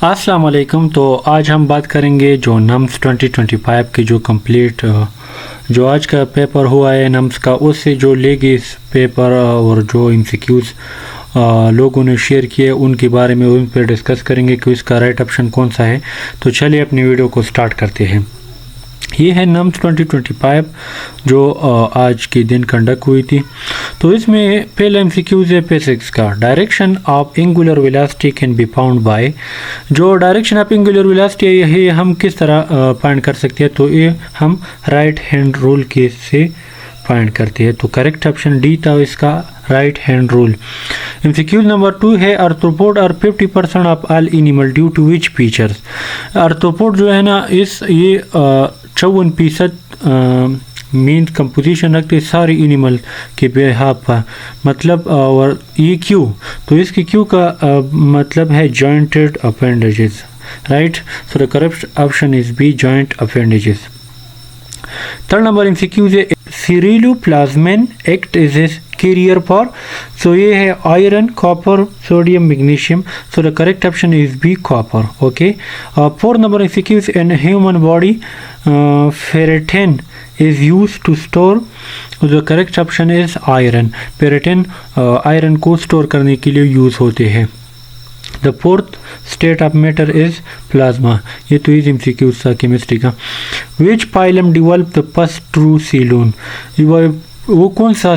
अस्सलाम वालेकुम। तो आज हम बात करेंगे जो नम्स 2025 की जो कंप्लीट जो आज का पेपर हुआ है नम्स का, उससे जो लेगी इस पेपर और जो एमसीक्यूज़ लोगों ने शेयर किए उनके बारे में उन पर डिस्कस करेंगे कि इसका राइट ऑप्शन कौन सा है। तो चलिए अपनी वीडियो को स्टार्ट करते हैं। ये है नम्स 2025 जो आज के दिन कंडक्ट हुई थी। तो इसमें पहला एमसीक्यूज है फिजिक्स का, direction of angular velocity can be found by. जो डायरेक्शन ऑफ एंगुलर वेलोसिटी है हम किस तरह फाइंड कर सकते हैं, तो ये हम राइट हैंड रूल के से फाइंड करते हैं। तो करेक्ट ऑप्शन डी था इसका, right hand rule. MCQs number 2 है arthropod are 50% of all animal due to which features. Arthropod जो है ना ये 54% मेन कंपोजिशन रखते सारे एनिमल के बिहाफ पर, मतलब और ये क्यों, तो इसके क्यों का मतलब है jointed appendages, right. So the correct option is B, joint appendages. Third number MCQs है ceruloplasmin act is a carrier for. So ये है iron, copper, sodium, magnesium. So the correct option is B, copper. Okay. Fourth number MCQs in human body ferritin is used to store. The correct option is iron. Ferritin iron को store करने के लिए use होते हैं। The fourth state of matter is plasma. ये तो इस MCQ था केमिस्ट्री का। Which phylum developed the first true coelom? वो कौन सा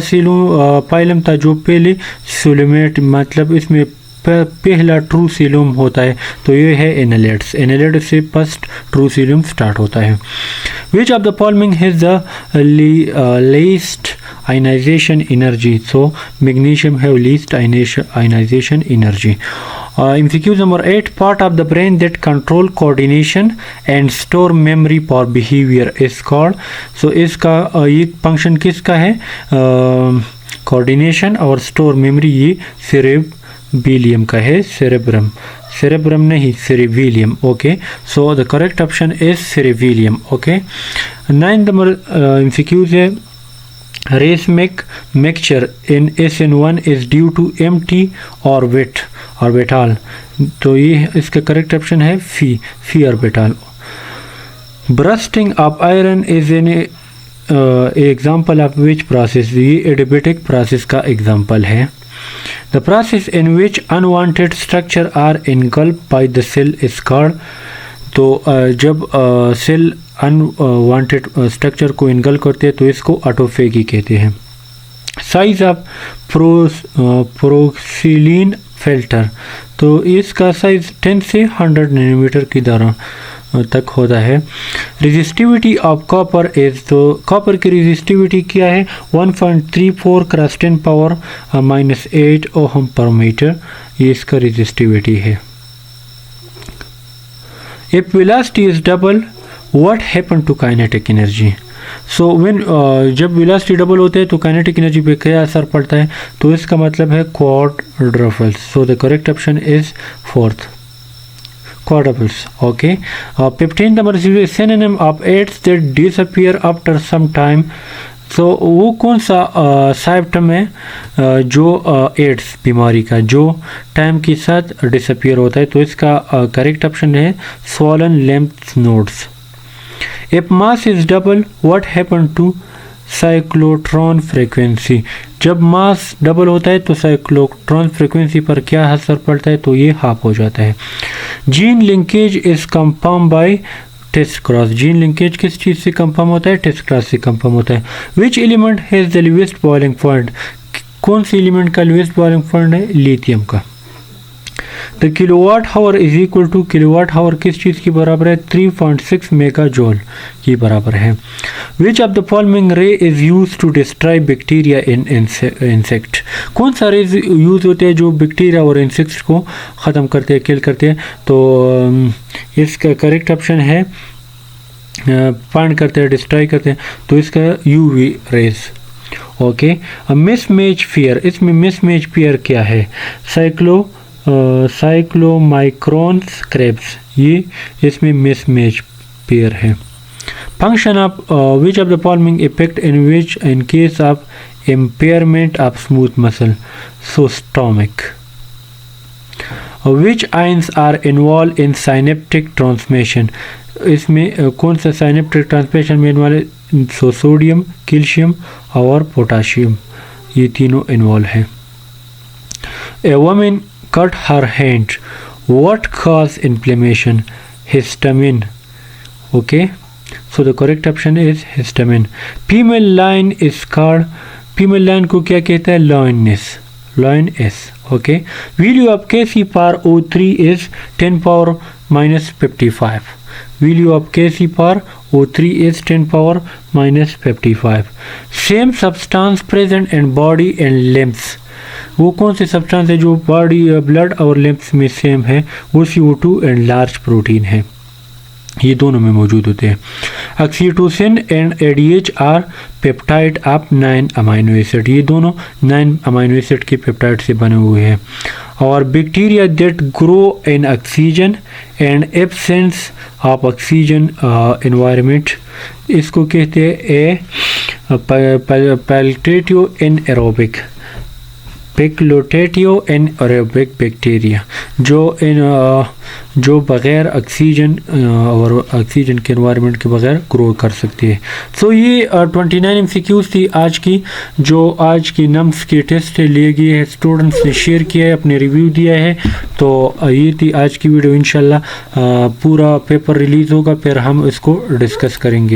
पाइलम था जो पहले सोलेमेट, मतलब इसमें पहला ट्रू सीलम होता है, तो ये है एनालेट्स। एनालेट से फर्स्ट ट्रू सीलम स्टार्ट होता है। Which of the following has the least ionisation energy. So magnesium है least ionisation energy. MCQs number 8, part of the brain that control coordination and store memory for behaviour is called. So इसका ये function किसका है, coordination और store memory, ये सेरेबिलियम का है। Cerebrum नहीं, cerebellum. Okay, so the correct option is cerebellum. Okay. 9 number MCQs है racemic mixture in SN1 is due to empty orbital. तो ये इसका करेक्ट ऑप्शन है p orbital. Rusting of iron is an example of which process. ये adiabatic process का example है। The process in which unwanted structure are engulfed by the cell is called। तो जब cell unwanted structure को engulf करते हैं तो इसको ऑटोफेगी कहते हैं। साइज ऑफ प्रोक्सिलिन फिल्टर, तो इसका साइज 10 से 100 नैनोमीटर की तरह तक होता है। रेजिस्टिविटी ऑफ कॉपर इज, तो कॉपर की रेजिस्टिविटी क्या है, 1.34 × 10⁻⁸ ओहम पर मीटर, ये इसका रेजिस्टिविटी है। If velocity is double what happen to kinetic energy. So when जब वेलोसिटी डबल होते हैं तो काइनेटिक एनर्जी पे क्या असर पड़ता है, तो इसका मतलब है quadruples. So the correct option is fourth, quadruples. Okay. 15 number is synonym of AIDS that disappear after some time. So वो कौन सा सिम्टम है जो एड्स बीमारी का जो टाइम के साथ डिसअपियर होता है, तो इसका करेक्ट ऑप्शन है swollen lymph nodes. If mass is double, what happened to cyclotron frequency. जब मास डबल होता है तो साइक्लोट्रॉन फ्रीक्वेंसी पर क्या असर पड़ता है, तो ये हाफ हो जाता है। Gene linkage is confirm by test cross. Gene linkage किस चीज़ से कंफर्म होता है, टेस्ट क्रॉस से कंफर्म होता है। Which element has the lowest boiling point. कौन सी एलिमेंट का लोएस्ट बॉइलिंग पॉइंट है, लिथियम का। The kilowatt hour is equal to, kilowatt hour किस चीज़ की बराबर है, 3.6 मेगाजोल की बराबर है। Which of the following ray is use to destroy bacteria in insect. कौन सा रेज यूज होते हैं जो बैक्टीरिया और इंसेक्ट्स को ख़त्म करते हैं, किल करते हैं, तो इसका करेक्ट ऑप्शन है फाइंड करते हैं, डिस्ट्रॉय करते हैं, तो इसका UV rays. Okay. Mismatch pair, इसमें मिसमैच पेयर क्या है, साइक्लोमाइक्रोन क्रेब्स, ये इसमें मिसमैच पेयर है। Function of which of the following effect in case of impairment of smooth muscle. So stomach. Which ions are involve in synaptic transmission, इसमें कौन सा साइनेप्टिक ट्रांसमिशन में इन्वॉल्व है? सोडियम, कैल्शियम और पोटाशियम, ये तीनों involve हैं। A woman cut her hand, what cause inflammation? Histamine. Okay, so the correct option is histamine. Female lion is called, female lion को क्या कहता है? Lioness, lioness. Okay, value of Kc/O3 is 10⁻⁻55, value of Kc/O3 is 10⁻⁻55। Same substance present in body and limbs, वो कौन से substance है जो body, blood और लिम्स में सेम है? वो CO2 एंड लार्ज प्रोटीन है, ये दोनों में मौजूद होते हैं। Oxytocin and ADH are peptide of 9 amino acid, ये दोनों 9 अमाइनो एसिड के पेप्टाइड से बने हुए हैं। और bacteria that grow in oxygen and absence of oxygen environment, इसको कहते हैं पैक्लोटेटियो एनएरोबिक, पैक्लोटेटियो एनएरोबिक बैक्टीरिया, जो बग़ैर ऑक्सीजन और ऑक्सीजन के एनवायरनमेंट के बगैर ग्रो कर सकती है। सो ये 29 MCQs थी आज की, जो आज की नम्स के टेस्ट लिए गए हैं, स्टूडेंट्स ने शेयर किया है, अपने रिव्यू दिया है। तो ये थी आज की वीडियो, इंशाल्लाह पूरा पेपर रिलीज़ होगा फिर हम इसको डिस्कस करेंगे।